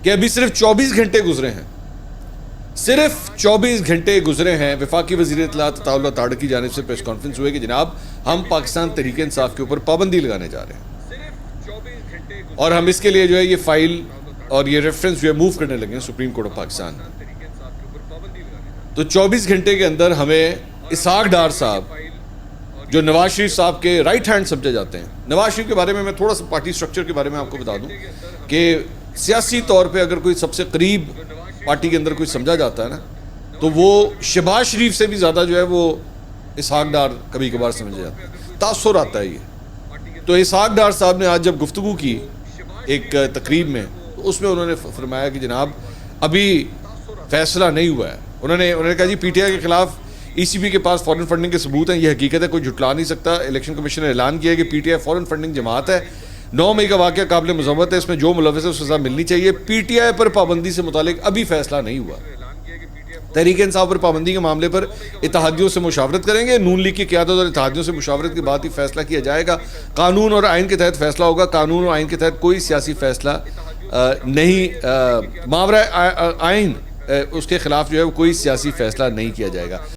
کہ ابھی صرف 24 گھنٹے گزرے ہیں، صرف 24 گھنٹے گزرے ہیں وفاقی وزیر اطلاعات عطا اللہ تاڑک کی جانب سے پریس کانفرنس ہوئے کہ جناب ہم پاکستان تحریک انصاف کے اوپر پابندی لگانے جا رہے ہیں، اور ہم اس کے لیے جو ہے یہ فائل اور یہ ریفرنس جو ہے موو کرنے لگے ہیں سپریم کورٹ آف پاکستان۔ تو 24 گھنٹے کے اندر ہمیں اسحاق ڈار صاحب جو نواز شریف صاحب کے رائٹ ہینڈ سمجھے جاتے ہیں، نواز شریف کے بارے میں تھوڑا سا پارٹی سٹرکچر کے بارے میں آپ کو بتا دوں کہ سیاسی طور پہ اگر کوئی سب سے قریب پارٹی کے اندر کوئی سمجھا جاتا ہے نا تو وہ شہباز شریف سے بھی زیادہ جو ہے وہ اسحاق ڈار کبھی کبھار سمجھے جاتے ہیں، تاثر آتا ہے یہ۔ تو اسحاق ڈار صاحب نے آج جب گفتگو کی ایک تقریب میں تو اس میں انہوں نے فرمایا کہ جناب ابھی فیصلہ نہیں ہوا ہے۔ انہوں نے کہا جی پی ٹی آئی کے خلاف ای سی بی کے پاس فورن فنڈنگ کے ثبوت ہیں، یہ حقیقت ہے، کوئی جھٹلا نہیں سکتا۔ الیکشن کمیشن نے اعلان کیا ہے کہ P T I foreign funding جماعت ہے، 9 مئی کا واقعہ قابل مذمت ہے، اس میں جو ملوث ہے اس کو سزا ملنی چاہیے۔ پی ٹی آئی پر پابندی سے متعلق ابھی فیصلہ نہیں ہوا۔ تحریک انصاف پر پابندی کے معاملے پر اتحادیوں سے مشاورت کریں گے، نون لیگ کی قیادت اور اتحادیوں سے مشاورت کے بعد ہی فیصلہ کیا جائے گا، قانون اور آئین کے تحت فیصلہ ہوگا۔ قانون اور آئین کے تحت کوئی سیاسی فیصلہ نہیں، ماورا آئین اس کے خلاف جو ہے کوئی سیاسی فیصلہ نہیں کیا جائے گا۔